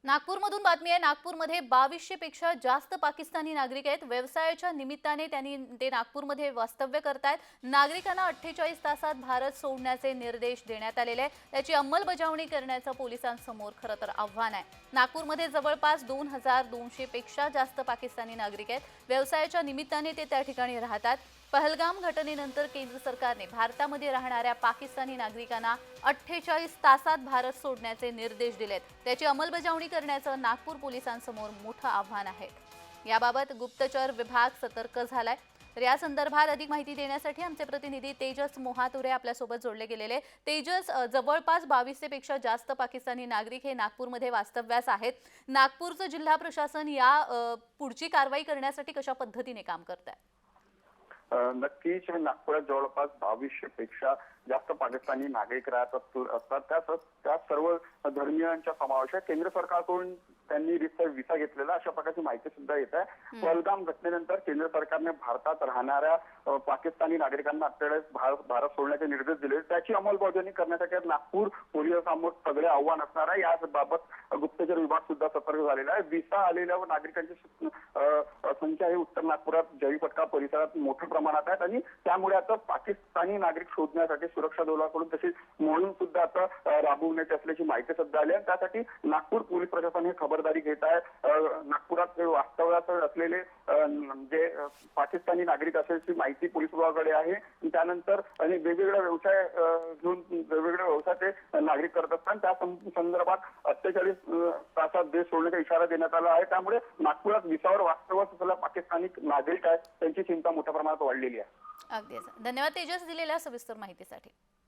नागपूरमधून बातमी आहे। नागपूरमध्ये 2200 पेक्षा जास्त पाकिस्तानी नागरिक आहेत। व्यवसायाच्या निमित्ताने ते नागपूरमध्ये वास्तव्य करतात। नागरिकांना 48 तासात भारत सोडण्याचे निर्देश देण्यात आलेले आहेत। त्याची अंमलबजावणी करण्याचं पोलिसांसमोर खरं तर आव्हान आहे। नागपूरमध्ये जवळपास 2200 पेक्षा जास्त पाकिस्तानी नागरिक आहेत। व्यवसायाच्या निमित्ताने ते त्या ठिकाणी राहतात। पहलगाम घटनेनंतर केंद्र सरकारने भारतामध्ये राहणाऱ्या पाकिस्तानी नागरिकांना 48 तासात भारत सोडण्याचे निर्देश दिलेत। त्याची अंमलबजावणी करण्याचं नागपूर पोलिसांसमोर मोठं आव्हान आहे। याबाबत गुप्तचर विभाग सतर्क झालाय। तर या संदर्भात अधिक माहिती देण्यासाठी आमचे प्रतिनिधी तेजस मोहातुरे आपल्यासोबत जोडले गेलेले। तेजस, जवळपास 2200 पेक्षा जास्त पाकिस्तानी नागरिक हे नागपूरमध्ये वास्तव्यास आहेत। नागपूरचं जिल्हा प्रशासन या पुढची कारवाई करण्यासाठी कशा पद्धतीने काम करत आहे? नक्कीच नागपुरात जवळपास 2200 पेक्षा जास्त पाकिस्तानी नागरिक राहत असतात। त्या सर्व धर्मियांचा समावेश आहे। केंद्र सरकारकडून त्यांनी विसा घेतलेला अशा प्रकारची माहिती सुद्धा येत आहे। पहलगाम घटनेनंतर केंद्र सरकारने भारतात राहणाऱ्या पाकिस्तानी नागरिकांना 48 भारत सोडण्याचे निर्देश दिले। त्याची अंमलबजावणी करण्यासाठी नागपूर पोलिसांसमोर सगळे आव्हान असणार आहे। याबाबत गुप्तचर विभाग सुद्धा सतर्क झालेला आहे। विसा आलेल्या नागरिकांची संख्या ही उत्तर नागपुरात जळीपटका परिसरात मोठ्या प्रमाणात आहे आणि त्यामुळे आता पाकिस्तानी नागरिक शोधण्यासाठी सुरक्षा दलाकडून तशी मोहीम सुद्धा आता राबवण्यात असल्याची माहिती सुद्धा आली आहे। त्यासाठी नागपूर पोलीस प्रशासन हे खबरदारी घेत आहे। नागपुरात वास्तव्यात असलेले जे पाकिस्तानी नागरिक असल्याची माहिती पोलीस विभागाकडे आहे। त्यानंतर आणि वेगवेगळ्या व्यवसाय घेऊन वेगवेगळ्या व्यवसाय ते नागरिक करत असतात। त्या संदर्भात 48 तासात देश सोडण्याचा इशारा देण्यात आला आहे। त्यामुळे नागपुरात विसावर वास्तव्यास असलेल्या पाकिस्तानी नागरिक आहेत त्यांची चिंता मोठ्या प्रमाणात वाढलेली आहे। अगदीच धन्यवाद तेजस, दिलेल्या सविस्तर माहितीसाठी।